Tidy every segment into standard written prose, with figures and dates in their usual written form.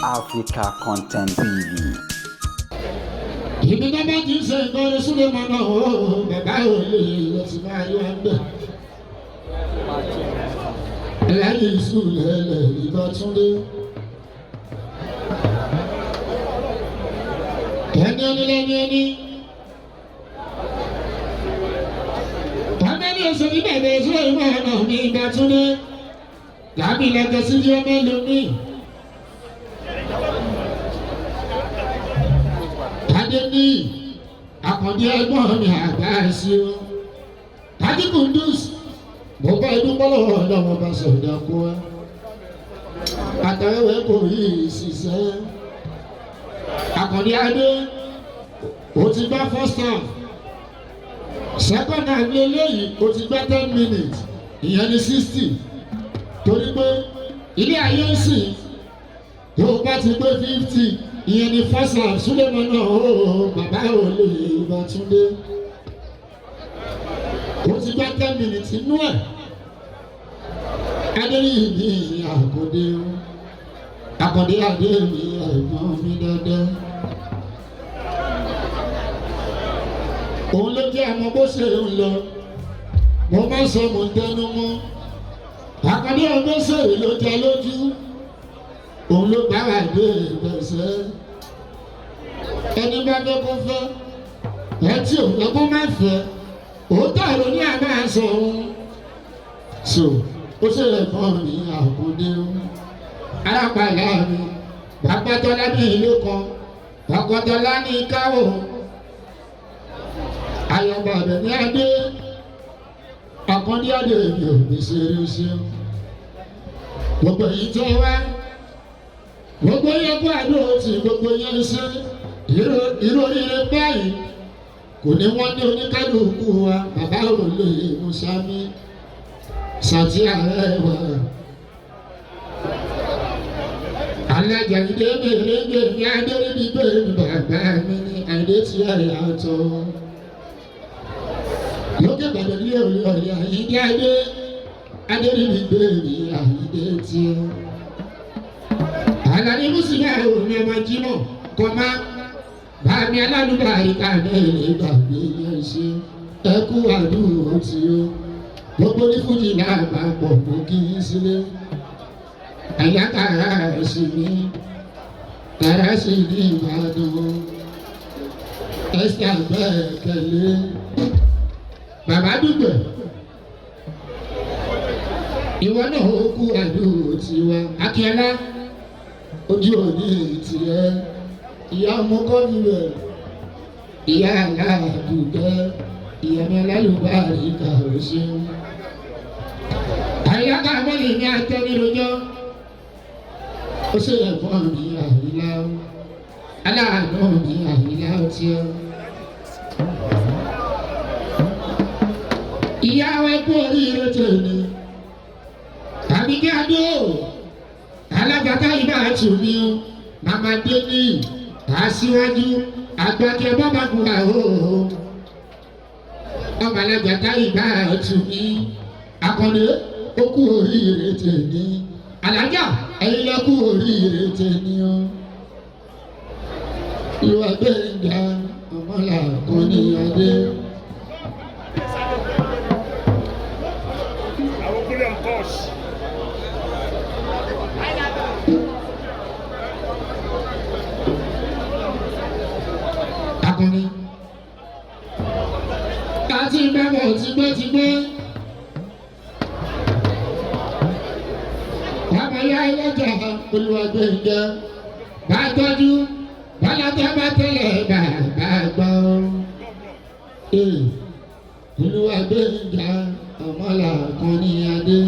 Africa Content TV. Ibi tó bá ti ń ṣe nǹkan ní Súlẹ̀mọ́ náà ó bàbá ò lè lọ sí máa yọ ẹgbẹ́. Lẹ́yìn ìsúlẹ̀lẹ̀ Ìbátúndé. Ẹni onílẹ́ni ẹni. Ọmọdé oṣù nígbàgbé Súlẹ̀mọ́ náà ní Ìbátúndé. Lábí lẹ́gẹ̀ sí yọ mélòó ní. Adé ní àkàndé ẹgbọ́n mi àgbà sí o. Tájí Kundus, mo bá inú bọ́lọ̀ ọlọ́wọ́ bá sọ̀dọ̀ kó wá. Àtàwẹ̀wẹ̀ kò rí ìṣiṣẹ́. Àkàndé Adé, o ti gbá first half. Second half lélẹ́yìí, o ti gbá 10 minutes. Ìyẹn ní 60. Torí pé ilé ayé ń sìn, tó o bá ti gbé 50. Ìyẹn ní first half. Súlẹ̀mọ́ náà ó bàbá ò lè Ìbátúndé. Ó ti gbá 10 minutes inú ẹ̀. Adéyìn ní Àkàndé o. Àkàndé Adé mi ẹ̀gbọ́n mi dẹ́dẹ́. Òun ló jẹ́ ọmọ bó ṣe ń lọ. Mo máa ń sọ mo ń tẹnu mọ́. Àkàndé ọgbẹ́sẹ̀ ló jẹ lójú. Òun ló bá wà dé ìgbésẹ̀. Ẹni bá fẹ́ kó fẹ́. Ẹ tí ò fẹ́ kó má fẹ́. Òótọ́ ìlú ní àbá aṣọ òun. So, ó ṣe ẹ̀fọn mi Àkàndé o. Alápàlà mi, bàbá Tọ́lá ní ilé kan, bàbá Tọ́lá ní káwọ̀. Ayọ̀bà rẹ̀ ní Adé. Àkàndé Adé mi ò ní ṣeré ṣe. Gbogbo èyí tó wá. Gbogbo yẹn kó àdó tí gbogbo yẹn ṣe. Ìròyìn báyìí. Kò ní wọ́n ní oníkálukú wa, bàbá olè Mùsàmí, Sàtì Àrẹwà. Alájà ìdè mèrèǹgè ní Adéríbi bẹ́ẹ̀ ni bàbá mi ní Àìdé tí a yàtọ̀. Lókè Ìbàdàn ní Olúyọ̀lé Àyíndé Adé, Adéríbi bẹ́ẹ̀ ni Àyíndé tí a. Àlàní Mùsùlùmí àwọn ọmọ Jímọ̀ kọ́ máa. Bàmí alálùbárí kàmẹ́rẹ́ gbàgbé yẹn ṣe ẹkú àdúró tí ó gbogbo ní fújì náà máa pọ̀ mọ́ kí n sílé. Ẹ̀yà kàrà sí ní Ìbàdàn ẹ̀sìn àgbẹ̀kẹ̀lé. Bàbá dùgbẹ̀ ìwọ náà ó kú àdúró tiwa. Akíọ́lá ojú òní tiẹ̀. Ìyá ọmọ kọ́ni rẹ̀, ìyá aládùúgbẹ́, ìyá mi alálùbárí kàwé ṣe. Àyà káàmọ́lì ní atẹ́nirojọ́, ó ṣe ẹ̀fọn ní àyílá, aláàánú ní àyílá ọtí ọ. Ìyá wa kú oríire tèmi, Àbíkẹ́ Adé o, alágbàtà ìbá àtúnmí o, Màmá dé ní. Aṣíwájú àgbàkẹ́ bàbá kúrà ooo. Ọmọ alájà táyì bá ẹtù ní. Àkàndé ó kú oríire tèmi. Alájà ẹ̀yin lẹ kú oríire tèmi o. Ìwà Gbẹ́ngà ọmọlà kan ní Adé. Akọni káàtì ìbáwọ̀ tipẹ́tipẹ́ bàbáyá ẹlẹ́jà Olúwa Gbẹ́ngà bá tọ́jú bọ́lájà bá tẹ̀lẹ̀ bàbá gbọ́. Olúwa Gbẹ́ngà ọmọlà kan ní Adé.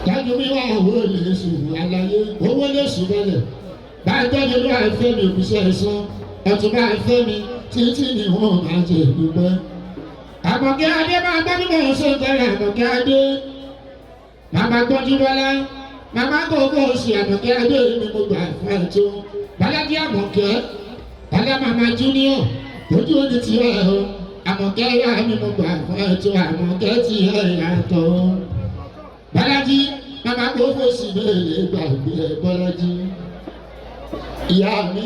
Tájú mi wá owó lè sùn aláyé owó lè sùn bẹ́lẹ̀. Bàjẹ́ ni ló àìfẹ́ mi òbíṣẹ́ ẹ̀sán, ọ̀tún bá àìfẹ́ mi títí ni wọ́n máa jẹ ìdúpẹ́. Àmọ̀kẹ́ Adé máa gbọ́ bí mo ṣe ń tẹ̀lé Àmọ̀kẹ́ Adé. Màmá gbọ́njú bọ́lá, màmá kòkó oṣù Àmọ̀kẹ́ Adé ni mo gbà fún ẹ̀ tó. Bọ́lájí Àmọ̀kẹ́, Bọ́lá Màmá Júnior, ojú òní ti ẹ̀ o. Àmọ̀kẹ́ yá ni mo gbà fún ẹ̀ tó. Àmọ̀kẹ́ ti ẹ̀ yàtọ̀. Bọ́lájí Màmá kò fòsì lè gbàgbé Bọ́lájí. Ìyá mi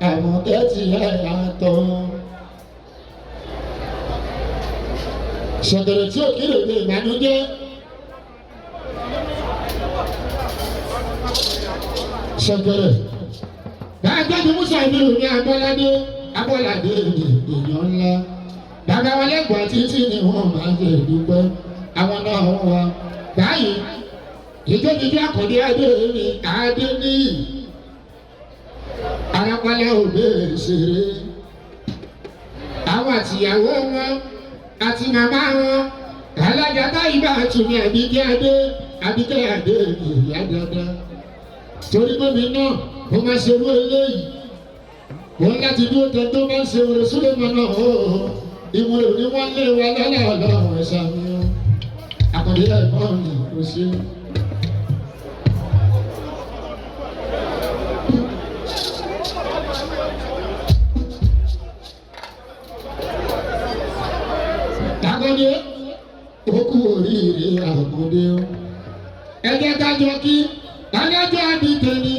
Àmọ̀kẹ́ ti ẹ̀ àtọ̀. Ṣẹ̀kẹ̀rẹ̀ tí ò kílè lè ìbànújẹ́. Ṣẹ̀kẹ̀rẹ̀. Bàbá mi Musa mi ò ní Abọ́ládé èèyàn ńlá. Bàbá wa lẹ́gbọ̀ọ́ títí ni wọ́n máa ń jẹ ìdúpẹ́. Àwọn náà wọ́n wá. Báyìí, ìjọ́jìjọ́ àkọ́dé adé níyì. Arápálá òde ìṣeré. Àwọn àtìyàwó wọn àti màmá wọn. Alájà Táyìbá àtúnyẹ Àbíkẹ́ Adé ìyá dáadáa. Torí gómi náà, ó máa ṣe owó eléyìí. Wọ́n láti dúró tẹ tó bá ń ṣe oore Súlẹ̀mọ́ náà ìwọ̀n òní wọ́n lé wa lọ́la ọlọ́run ẹ̀ṣà mi ó. Àkọ́dé ẹ̀gbọ́n mi kò ṣe. Àkọ́dé ó kú oríire Àkọ́dé ó. Ẹ jẹ́ ká jọ kí adájọ́ àdìtẹ̀ ni.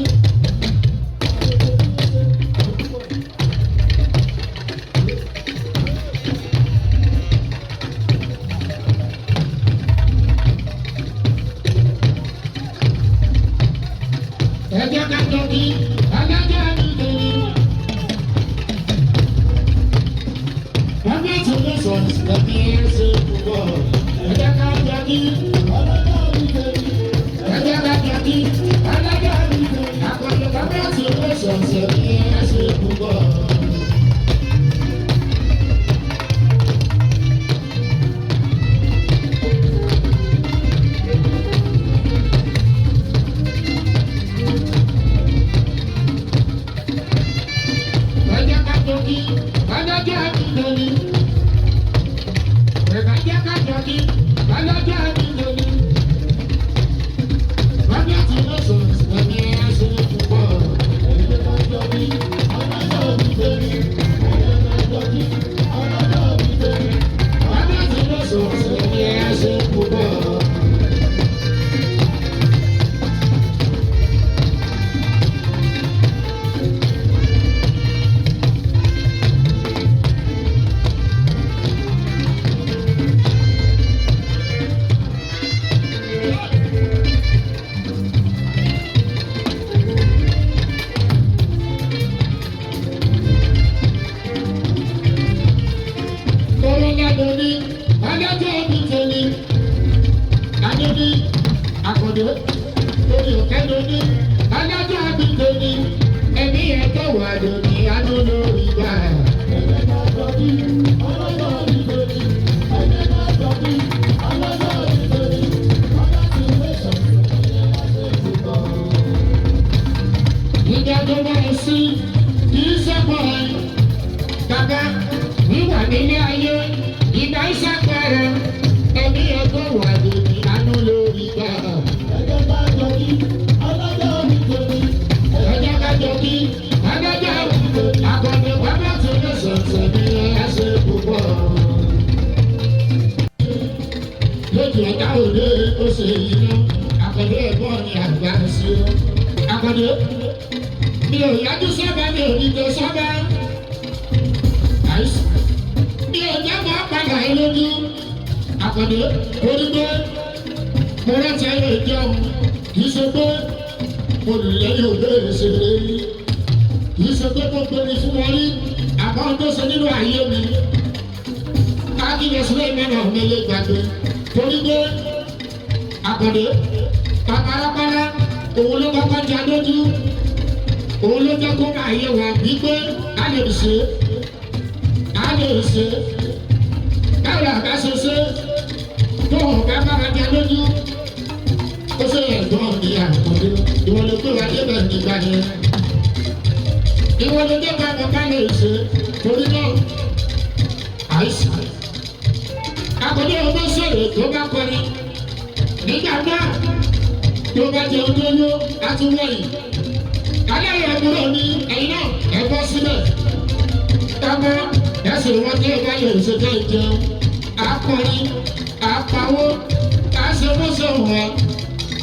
ṣe bó ṣe wọ̀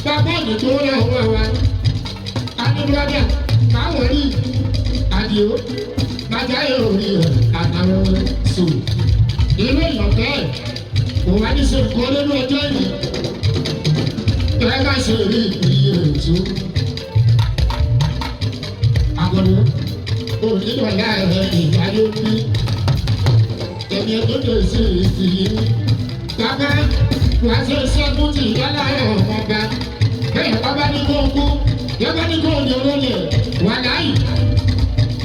bàbá òdìgbò lọ́wọ́ wa adébúrádà káwọ̀ rí àdìo májáyé orí rẹ̀ àtàwọn sùn ilé ìyọ̀kẹ́ òun á ní ṣe nǹkan lórí ọjọ́ yìí ẹ bá ṣe rí iye ètò àgbọ̀dọ̀ onídọ̀lá rẹ̀ ìyáyé bí ẹni ẹjọ́ tó ṣe èsì yìí bàbá wàá ṣe ṣẹ́gun tí ìyálà ọ̀mọba bẹ́ẹ̀ bàbá ní kó kú bàbá ní kó ní olóyè wà láyì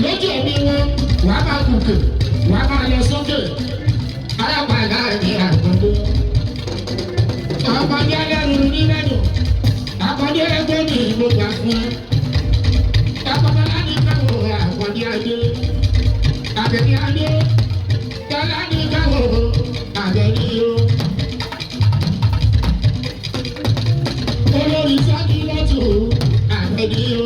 lójú ẹ̀mí wọn wàá máa gòkè wàá máa lọ sókè alápàdá ẹ̀mí àgbọ̀dọ̀ ọmọdé ẹlẹ́rù nílẹ̀dù àkọ́dé ẹgbẹ́ ní ìlú gbà fún ẹ̀kọ́dé láti káwọ́ àkọ́dé adé àbẹ̀ní adé tẹ́lá ní káwọ́ àbẹ̀ní yó. Olórí sáájú lọ́tù àbẹ̀ní yó.